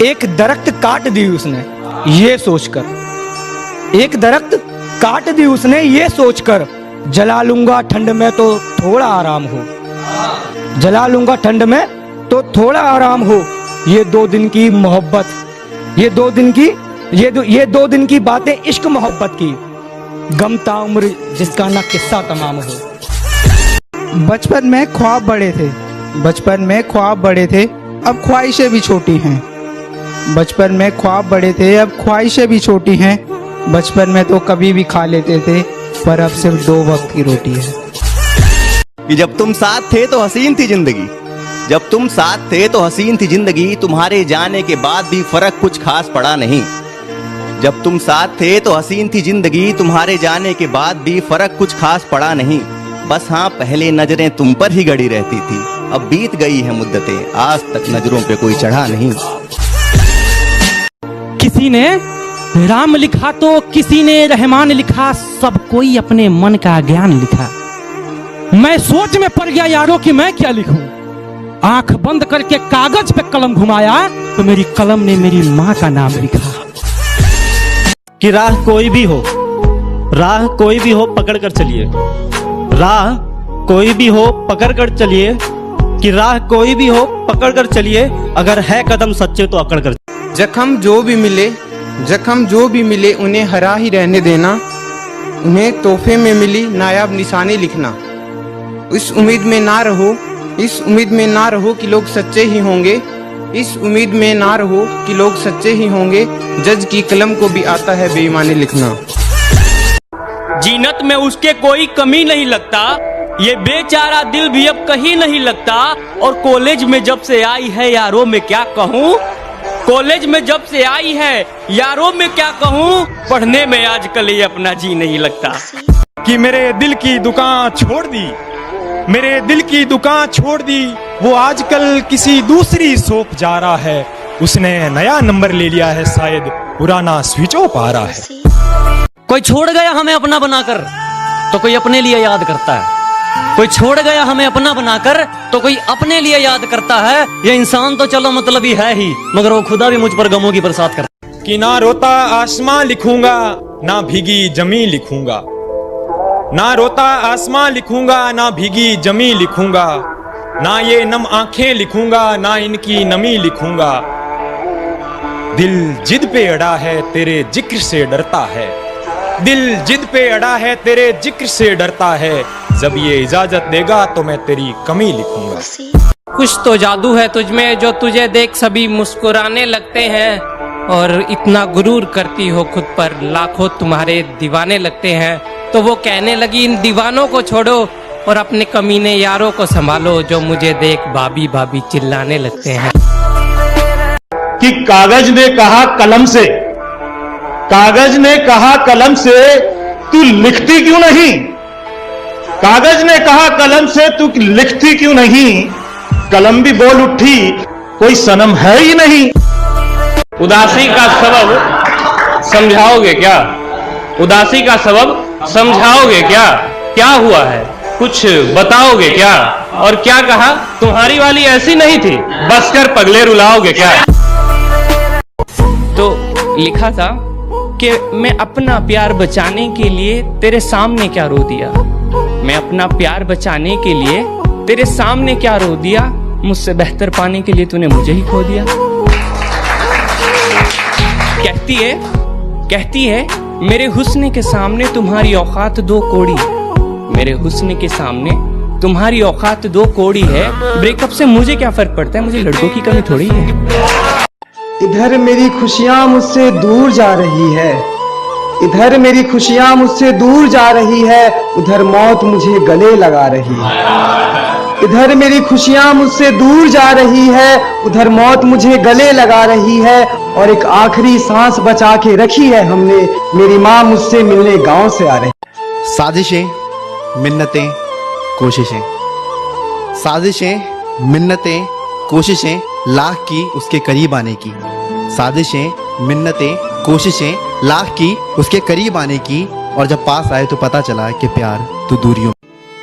एक दरख्त काट दी उसने ये सोचकर, एक दरख्त काट दी उसने ये सोचकर, जला लूंगा ठंड में तो थोड़ा आराम हो, जला लूंगा ठंड में तो थोड़ा आराम हो। ये 2 दिन की मोहब्बत, ये 2 दिन की ये 2 दिन की बातें इश्क मोहब्बत की, गम ताउम्र जिसका ना किस्सा तमाम हो। बचपन में ख्वाब बड़े थे, बचपन में ख्वाब बड़े थे, अब ख्वाहिशें भी छोटी हैं। बचपन में ख्वाब बड़े थे, अब ख्वाहिशें भी छोटी हैं। बचपन में तो कभी भी खा लेते थे, पर अब सिर्फ 2 वक्त की रोटी है। कि जब तुम साथ थे तो हसीन थी जिंदगी, जब तुम साथ थे तो हसीन थी जिंदगी, तुम्हारे जाने के बाद भी फर्क कुछ खास पड़ा नहीं। जब तुम साथ थे तो हसीन थी जिंदगी, तुम्हारे जाने के बाद भी फर्क कुछ खास पड़ा नहीं। बस हाँ, पहले नजरें तुम पर ही गड़ी रहती थी, अब बीत गई है मुद्दतें, आज तक नजरों पे कोई चढ़ा नहीं। किसी ने राम लिखा तो किसी ने रहमान लिखा, सब कोई अपने मन का ज्ञान लिखा। मैं सोच में पड़ गया यारों कि मैं क्या लिखूं। आंख बंद करके कागज पे कलम घुमाया तो मेरी कलम ने मेरी माँ का नाम लिखा। कि राह कोई भी हो, राह कोई भी हो पकड़ कर चलिए, राह कोई भी हो पकड़ कर चलिए, कि राह कोई भी हो पकड़ कर चलिए, अगर है कदम सच्चे तो अकड़ कर। जख्म जो भी मिले, जख्म जो भी मिले, उन्हें हरा ही रहने देना। उन्हें तोहफे में मिली नायाब निशानी लिखना। इस उम्मीद में ना रहो, इस उम्मीद में ना रहो कि लोग सच्चे ही होंगे, इस उम्मीद में ना रहो कि लोग सच्चे ही होंगे। जज की कलम को भी आता है बेईमानी लिखना। जीनत में उसके कोई कमी नहीं लगता, ये बेचारा दिल भी अब कहीं नहीं लगता। और कॉलेज में जब से आई है यारों में क्या कहूँ, कॉलेज में जब से आई है यारों में क्या कहूँ, पढ़ने में आजकल ये अपना जी नहीं लगता। कि मेरे दिल की दुकान छोड़ दी, मेरे दिल की दुकान छोड़ दी, वो आजकल किसी दूसरी शॉप जा रहा है। उसने नया नंबर ले लिया है, शायद पुराना स्विच ऑफ आ रहा है। कोई छोड़ गया हमें अपना बनाकर तो कोई अपने लिए याद करता है, कोई छोड़ गया हमें अपना बनाकर तो कोई अपने लिए याद करता है। ये इंसान तो चलो मतलब ही है ही, मगर वो खुदा भी मुझ पर गमों की बरसात करता है। कि ना रोता आसमां लिखूंगा, ना भीगी जमी लिखूंगा, ना रोता आसमां लिखूंगा, ना भीगी जमी लिखूंगा, ना ये नम आंखें लिखूंगा, ना इनकी नमी लिखूंगा। दिल जिद पे अड़ा है, तेरे जिक्र से डरता है, दिल जिद पे अड़ा है, तेरे जिक्र से डरता है। जब ये इजाजत देगा तो मैं तेरी कमी लिखूंगा। कुछ तो जादू है तुझमें जो तुझे देख सभी मुस्कुराने लगते हैं, और इतना गुरूर करती हो खुद पर लाखों तुम्हारे दीवाने लगते हैं। तो वो कहने लगी इन दीवानों को छोड़ो और अपने कमीने यारों को संभालो, जो मुझे देख भाभी भाभी चिल्लाने लगते हैं। कि कागज ने कहा कलम से, कागज ने कहा कलम से, तू लिखती क्यों नहीं। कागज ने कहा कलम से, तू लिखती क्यों नहीं। कलम भी बोल उठी, कोई सनम है ही नहीं। उदासी का सबब समझाओगे क्या, उदासी का सबब समझाओगे क्या, क्या हुआ है कुछ बताओगे क्या। और क्या कहा, तुम्हारी वाली ऐसी नहीं थी, बस कर पगले रुलाओगे क्या। तो लिखा था कि मैं अपना प्यार बचाने के लिए तेरे सामने क्या रो दिया, मैं अपना प्यार बचाने के लिए तेरे सामने क्या रो दिया, मुझसे बेहतर पाने के लिए तूने मुझे ही खो दिया। कहती है मेरे हुस्न के सामने तुम्हारी औकात 2 कौड़ी, मेरे हुस्न के सामने तुम्हारी औकात 2 कौड़ी है। ब्रेकअप से मुझे क्या फर्क पड़ता है, मुझे लड़कों की कमी थोड़ी है। इधर मेरी खुशियाँ मुझसे दूर जा रही है, इधर मेरी खुशियाँ मुझसे दूर जा रही है, उधर मौत मुझे गले लगा रही है। इधर मेरी खुशियाँ मुझसे दूर जा रही है, उधर मौत मुझे गले लगा रही है। और एक आखिरी सांस बचा के रखी है हमने, मेरी माँ मुझसे मिलने गांव से आ रही। साजिशें, मिन्नतें, कोशिशें, साजिशें, मिन्नतें, कोशिशें, लाख की उसके करीब आने की। साजिशें, मिन्नतें, कोशिशें, लाख की उसके करीब आने की। और जब पास आए तो पता चला कि प्यार तो दूरियों।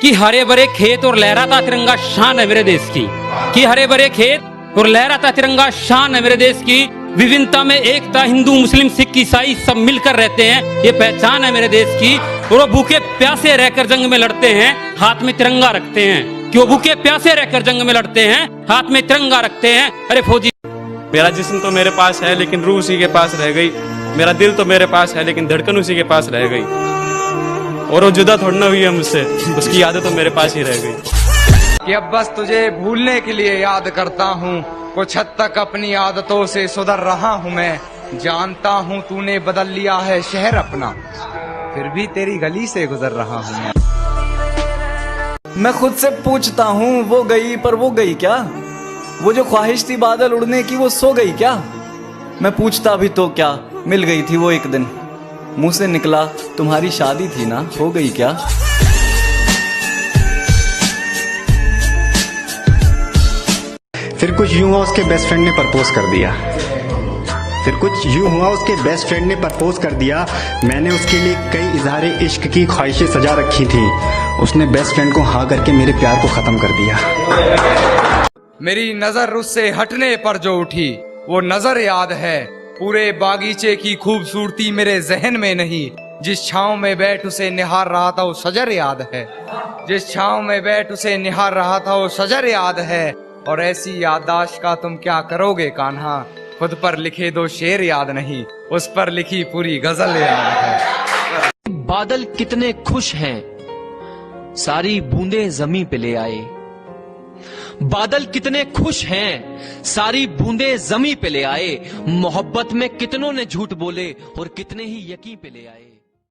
कि हरे भरे खेत और लहराता तिरंगा शान है मेरे देश की, कि हरे भरे खेत और लहराता तिरंगा शान है मेरे देश की। विभिन्नता में एकता, हिंदू मुस्लिम सिख ईसाई सब मिलकर रहते हैं, ये पहचान है मेरे देश की। और वो भूखे प्यासे रहकर जंग में लड़ते हैं, हाथ में तिरंगा रखते हैं। क्यों भूखे प्यासे रहकर जंग में लड़ते हैं, हाथ में तिरंगा रखते हैं। अरे फौजी, मेरा जिस्म तो मेरे पास है लेकिन रूह उसी के पास रह गई। मेरा दिल तो मेरे पास है लेकिन धड़कन उसी के पास रह गई। और वो जुदा थोड़ी ना हुई है मुझसे, उसकी यादें तो मेरे पास ही रह गई। कि अब बस तुझे भूलने के लिए याद करता हूँ, कुछ हद तक अपनी आदतों से सुधर रहा हूँ मैं। जानता हूँ तूने बदल लिया है शहर अपना, फिर भी तेरी गली से गुजर रहा हूँ मैं। मैं खुद से पूछता हूँ वो गई पर वो गई क्या? वो जो ख्वाहिश थी बादल उड़ने की वो सो गई क्या? मैं पूछता भी तो क्या, मिल गई थी वो एक दिन, मुंह से निकला तुम्हारी शादी थी ना, हो गई क्या? फिर कुछ यूं हुआ उसके बेस्ट फ्रेंड ने प्रपोज कर दिया। फिर कुछ यूं हुआ उसके बेस्ट फ्रेंड ने प्रपोज कर दिया। मैंने उसके लिए कई इजहारे इश्क की ख्वाहिशें सजा रखी थी। उसने बेस्ट फ्रेंड को हाँ करके मेरे प्यार को खत्म कर दिया। मेरी नजर उससे हटने पर जो उठी वो नजर याद है। पूरे बागीचे की खूबसूरती मेरे जहन में नहीं। जिस छांव में बैठ उसे निहार रहा था वो शजर याद है। जिस छांव में बैठ उसे निहार रहा था वो शजर याद है। और ऐसी याददाश्त का तुम क्या करोगे कान्हा, खुद पर लिखे दो शेर याद नहीं, उस पर लिखी पूरी गजल याद है। बादल कितने खुश हैं, सारी बूंदे जमीन पे ले आए। बादल कितने खुश हैं, सारी बूंदे जमीन पे ले आए। मोहब्बत में कितनों ने झूठ बोले और कितने ही यकीन पे ले आए।